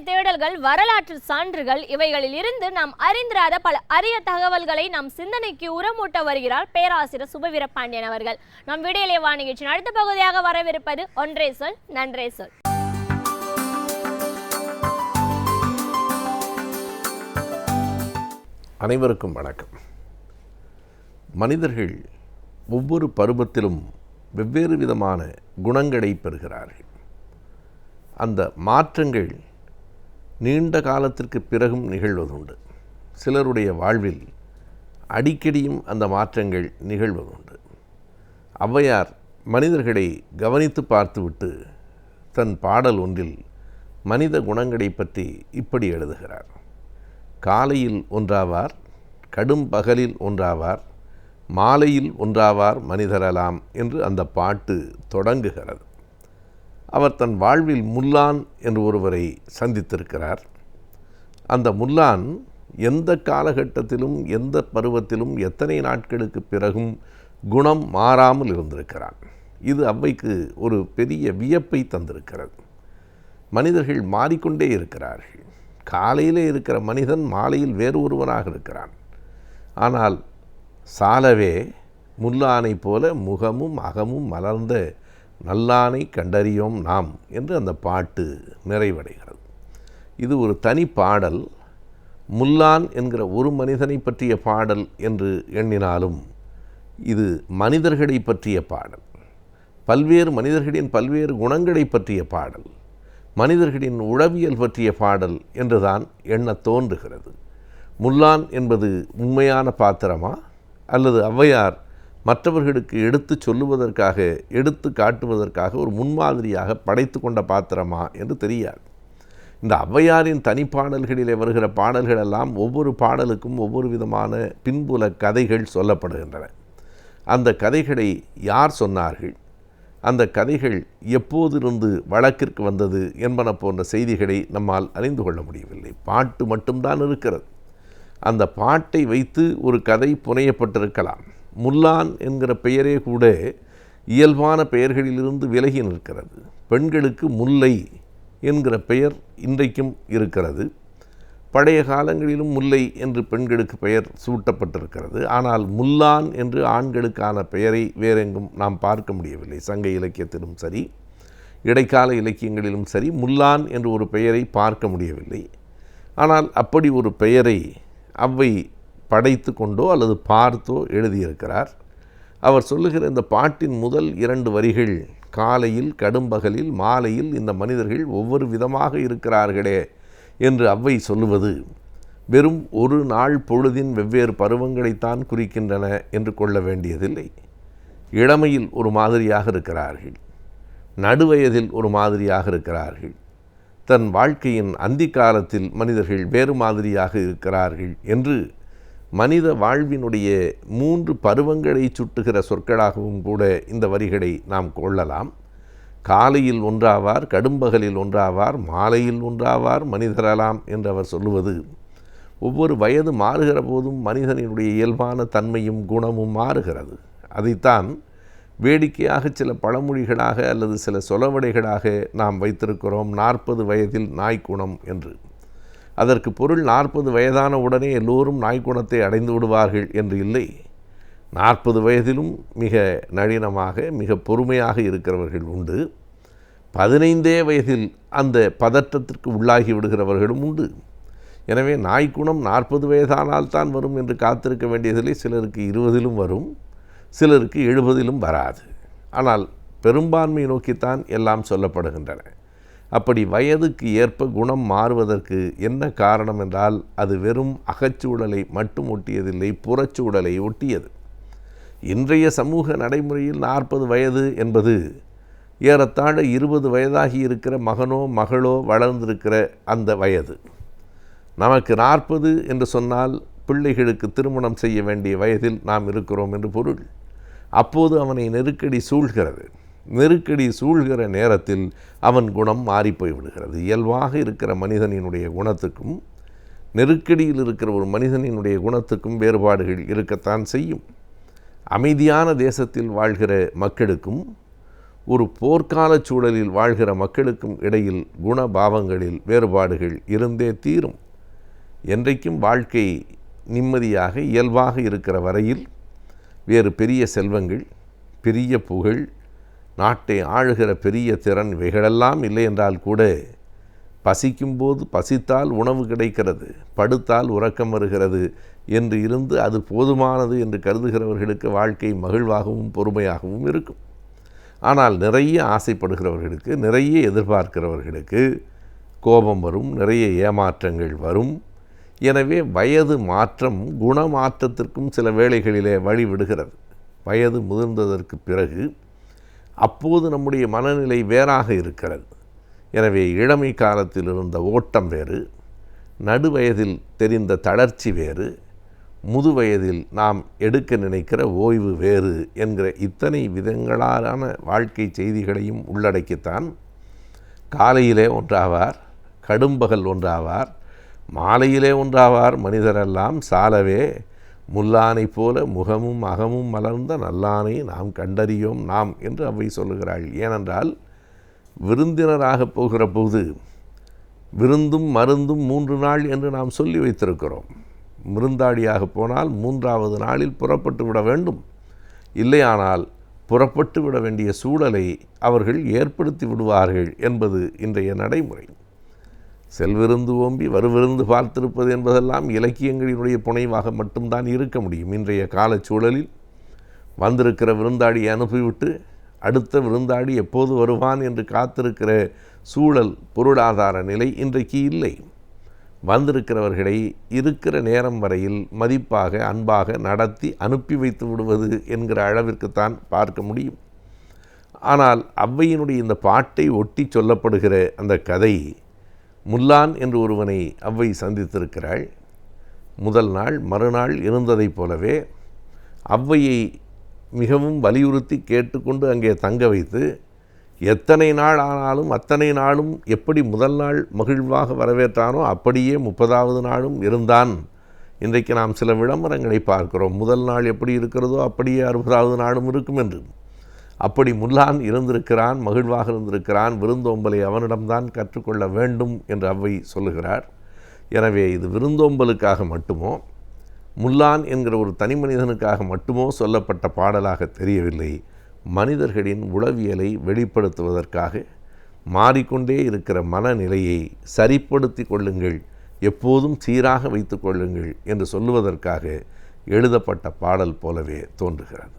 தேடல்கள், வரலாற்று சான்றுகள், இவைகளில் இருந்து நாம் அறிந்திராத பல அரிய தகவல்களை நாம் சிந்தனைக்கு உரமூட்ட வருகிறார் பேராசிரியர் சுபவீர பாண்டியன் அவர்கள். நம் விடியலே வா நிகழ்ச்சியின் அடுத்த பகுதியாக வரவிருப்பது ஒன்றே சொல் நன்றே சொல். அனைவருக்கும் வணக்கம். மனிதர்கள் ஒவ்வொரு பருவத்திலும் வெவ்வேறு விதமான குணங்களை பெறுகிறார்கள். அந்த மாற்றங்கள் நீண்ட காலத்திற்கு பிறகும் நிகழ்வதுண்டு. சிலருடைய வாழ்வில் அடிக்கடியும் அந்த மாற்றங்கள் நிகழ்வதுண்டு. ஔவையார் மனிதர்களை கவனித்து பார்த்துவிட்டு தன் பாடல் ஒன்றில் மனித குணங்களை பற்றி இப்படி எழுதுகிறார். காலையில் ஒன்றாவார், கடும் பகலில் ஒன்றாவார், மாலையில் ஒன்றாவார் மனிதரெல்லாம் என்று அந்த பாட்டு தொடங்குகிறது. அவர் தன் வாழ்வில் முல்லான் என்று ஒருவரை சந்தித்திருக்கிறார். அந்த முல்லான் எந்த காலகட்டத்திலும் எந்த பருவத்திலும் எத்தனை நாட்களுக்கு பிறகும் குணம் மாறாமல் இருந்திருக்கிறான். இது ஔவைக்கு ஒரு பெரிய வியப்பை தந்திருக்கிறது. மனிதர்கள் மாறிக்கொண்டே இருக்கிறார்கள். காலையிலே இருக்கிற மனிதன் மாலையில் வேறு ஒருவனாக இருக்கிறான். ஆனால் சாலவே முல்லானை போல முகமும் அகமும் மலர்ந்த நல்லானை கண்டறியோம் நாம் என்று அந்த பாட்டு நிறைவடைகிறது. இது ஒரு தனி பாடல். முல்லான் என்கிற ஒரு மனிதனை பற்றிய பாடல் என்று எண்ணினாலும் இது மனிதர்களை பற்றிய பாடல். பல்வேறு மனிதர்களின் பல்வேறு குணங்களை பற்றிய பாடல், மனிதர்களின் உளவியல் பற்றிய பாடல் என்றுதான் எண்ண தோன்றுகிறது. முல்லான் என்பது உண்மையான பாத்திரமா, அல்லது ஔவையார் மற்றவர்களுக்கு எடுத்து சொல்லுவதற்காக, எடுத்து காட்டுவதற்காக ஒரு முன்மாதிரியாக படைத்து கொண்ட பாத்திரமா என்று தெரியாது. இந்த ஔவையாரின் தனிப்பாடல்களிலே வருகிற பாடல்களெல்லாம் ஒவ்வொரு பாடலுக்கும் ஒவ்வொரு விதமான பின்புல கதைகள் சொல்லப்படுகின்றன. அந்த கதைகளை யார் சொன்னார்கள், அந்த கதைகள் எப்போதிருந்து வழக்கிற்கு வந்தது என்பன போன்ற செய்திகளை நம்மால் அறிந்து கொள்ள முடியவில்லை. பாட்டு மட்டும்தான் இருக்கிறது. அந்த பாட்டை வைத்து ஒரு கதை புனையப்பட்டிருக்கலாம். முல்லான் என்கிற பெயரே கூட இயல்பான பெயர்களிலிருந்து விலகி நிற்கிறது. பெண்களுக்கு முல்லை என்கிற பெயர் இன்றைக்கும் இருக்கிறது. பழைய காலங்களிலும் முல்லை என்று பெண்களுக்கு பெயர் சூட்டப்பட்டிருக்கிறது. ஆனால் முல்லான் என்று ஆண்களுக்கான பெயரை வேறெங்கும் நாம் பார்க்க முடியவில்லை. சங்க இலக்கியத்திலும் சரி, இடைக்கால இலக்கியங்களிலும் சரி, முல்லான் என்று ஒரு பெயரை பார்க்க முடியவில்லை. ஆனால் அப்படி ஒரு பெயரை ஔவை படைத்து கொண்டோ அல்லது பார்த்தோ எழுதியிருக்கிறார். அவர் சொல்லுகிற இந்த பாட்டின் முதல் 2 வரிகள், காலையில் கடும்பகலில் மாலையில் இந்த மனிதர்கள் ஒவ்வொரு விதமாக இருக்கிறார்களே என்று ஔவை சொல்லுவது வெறும் ஒரு நாள் பொழுதின் வெவ்வேறு பருவங்களைத்தான் குறிக்கின்றன என்று கொள்ள வேண்டியதில்லை. இளமையில் ஒரு மாதிரியாக இருக்கிறார்கள், நடுவயதில் ஒரு மாதிரியாக இருக்கிறார்கள், தன் வாழ்க்கையின் அந்தி காலத்தில் மனிதர்கள் வேறு மாதிரியாக இருக்கிறார்கள் என்று மனித வாழ்வினுடைய 3 பருவங்களை சுட்டுகிற சொற்களாகவும் கூட இந்த வரிகளை நாம் கொள்ளலாம். காலையில் ஒன்றாவார், கடும்பகலில் ஒன்றாவார், மாலையில் ஒன்றாவார் மனிதரெல்லாம் என்று அவர் சொல்லுவது, ஒவ்வொரு வயது மாறுகிற போதும் மனிதனினுடைய இயல்பான தன்மையும் குணமும் மாறுகிறது. அதைத்தான் வேடிக்கையாக சில பழமொழிகளாக அல்லது சில சொலவடைகளாக நாம் வைத்திருக்கிறோம். 40 வயதில் நாய்க்குணம் என்று. அதற்கு பொருள் 40 வயதான உடனே எல்லோரும் நாய்க்குணத்தை அடைந்து விடுவார்கள் என்று இல்லை. 40 வயதிலும் மிக நளினமாக, மிக பொறுமையாக இருக்கிறவர்கள் உண்டு. 15 வயதில் அந்த பதற்றத்திற்கு உள்ளாகி விடுகிறவர்களும் உண்டு. எனவே நாய்க்குணம் 40 வயதானால் தான் வரும் என்று காத்திருக்க வேண்டியதில்லை. சிலருக்கு 20 வரும், சிலருக்கு 70 வராது. ஆனால் பெரும்பான்மை நோக்கித்தான் எல்லாம் சொல்லப்படுகின்றன. அப்படி வயதுக்கு ஏற்ப குணம் மாறுவதற்கு என்ன காரணம் என்றால், அது வெறும் அகச்சூழலை மட்டும் ஒட்டியதில்லை, புறச்சூழலை ஒட்டியது. இன்றைய சமூக நடைமுறையில் 40 வயது என்பது ஏறத்தாழ 20 வயதாகி இருக்கிற மகனோ மகளோ வளர்ந்திருக்கிற அந்த வயது. நமக்கு 40 என்று சொன்னால் பிள்ளைகளுக்கு திருமணம் செய்ய வேண்டிய வயதில் நாம் இருக்கிறோம் என்று பொருள். அப்போது அவனை நெருக்கடி சூழ்கிறது. நெருக்கடி சூழ்கிற நேரத்தில் அவன் குணம் மாறிப்போய் விடுகிறது. இயல்பாக இருக்கிற மனிதனினுடைய குணத்துக்கும் நெருக்கடியில் இருக்கிற ஒரு மனிதனினுடைய குணத்துக்கும் வேறுபாடுகள் இருக்கத்தான் செய்யும். அமைதியான தேசத்தில் வாழ்கிற மக்களுக்கும் ஒரு போர்க்கால சூழலில் வாழ்கிற மக்களுக்கும் இடையில் குணபாவங்களில் வேறுபாடுகள் இருந்தே தீரும். என்றைக்கும் வாழ்க்கை நிம்மதியாக இயல்பாக இருக்கிற வரையில் வேறு பெரிய செல்வங்கள், பெரிய புகழ், நாட்டை ஆளுகிற பெரிய திறன் இவைகளெல்லாம் இல்லை என்றால் கூட பசிக்கும்போது பசித்தால் உணவு கிடைக்கிறது, படுத்தால் உறக்கம் வருகிறது என்று இருந்து அது போதுமானது என்று கருதுகிறவர்களுக்கு வாழ்க்கை மகிழ்வாகவும் பொறுமையாகவும் இருக்கும். ஆனால் நிறைய ஆசைப்படுகிறவர்களுக்கு, நிறைய எதிர்பார்க்கிறவர்களுக்கு கோபம் வரும், நிறைய ஏமாற்றங்கள் வரும். எனவே வயது மாற்றம் குணமாற்றத்திற்கும் சில வேளைகளிலே வழிவிடுகிறது. வயது முதிர்ந்ததற்கு பிறகு அப்போது நம்முடைய மனநிலை வேறாக இருக்கிறது. எனவே இளமை காலத்தில் இருந்த ஓட்டம் வேறு, நடுவயதில் தெரிந்த தளர்ச்சி வேறு, முதுவயதில் நாம் எடுக்க நினைக்கிற ஓய்வு வேறு என்கிற இத்தனை விதங்களான வாழ்க்கை செய்திகளையும் உள்ளடக்கித்தான் காலையிலே ஒன்றாவார், கடும்பகல் ஒன்றாவார், மாலையிலே ஒன்றாவார் மனிதரெல்லாம் சாலவே முல்லானை போல முகமும் அகமும் மலர்ந்த நல்லானை நாம் கண்டறியோம் நாம் என்று அவை சொல்லுகிறாள். ஏனென்றால் விருந்தினராக போகிற போது விருந்தும் மருந்தும் 3 நாள் என்று நாம் சொல்லி வைத்திருக்கிறோம். விருந்தாடியாக போனால் 3ஆவது நாளில் புறப்பட்டு விட வேண்டும். இல்லையானால் புறப்பட்டு விட வேண்டிய சூழலை அவர்கள் ஏற்படுத்தி விடுவார்கள் என்பது இன்றைய நடைமுறை. செல்விருந்து ஓம்பி வருவிருந்து பார்த்திருப்பது என்பதெல்லாம் இலக்கியங்களினுடைய புனைவாக மட்டும்தான் இருக்க முடியும். இன்றைய காலச்சூழலில் வந்திருக்கிற விருந்தாடியை அனுப்பிவிட்டு அடுத்த விருந்தாடி எப்போது வருவான் என்று காத்திருக்கிற சூழல், பொருளாதார நிலை இன்றைக்கு இல்லை. வந்திருக்கிறவர்களை இருக்கிற நேரம் வரையில் மதிப்பாக அன்பாக நடத்தி அனுப்பி வைத்து விடுவது என்கிற அளவிற்குத்தான் பார்க்க முடியும். ஆனால் ஔவையினுடைய இந்த பாட்டை ஒட்டி சொல்லப்படுகிற அந்த கதை, முல்லான் என்று ஒருவனை ஔவை சந்தித்திருக்கிறாள். முதல் நாள் மறுநாள் இருந்ததைப் போலவே ஔவையை மிகவும் வலியுறுத்தி கேட்டுக்கொண்டு அங்கே தங்க வைத்து, எத்தனை நாள் ஆனாலும் அத்தனை நாளும் எப்படி முதல் நாள் மகிழ்வாக வரவேற்றானோ அப்படியே 30ஆவது நாளும் இருந்தான். இன்றைக்கு நாம் சில விளம்பரங்களை பார்க்கிறோம், முதல் நாள் எப்படி இருக்கிறதோ அப்படியே 60ஆவது நாளும் இருக்கும் என்று. அப்படி முல்லான் இருந்திருக்கிறான், மகிழ்வாக இருந்திருக்கிறான். விருந்தோம்பலை அவனிடம்தான் கற்றுக்கொள்ள வேண்டும் என்று ஔவை சொல்லுகிறார். எனவே இது விருந்தோம்பலுக்காக மட்டுமோ, முல்லான் என்கிற ஒரு தனி மனிதனுக்காக மட்டுமோ சொல்லப்பட்ட பாடலாக தெரியவில்லை. மனிதர்களின் உளவியலை வெளிப்படுத்துவதற்காக மாறிக்கொண்டே இருக்கிற மனநிலையை சரிப்படுத்தி கொள்ளுங்கள், எப்போதும் சீராக வைத்து கொள்ளுங்கள் என்று சொல்லுவதற்காக எழுதப்பட்ட பாடல் போலவே தோன்றுகிறது.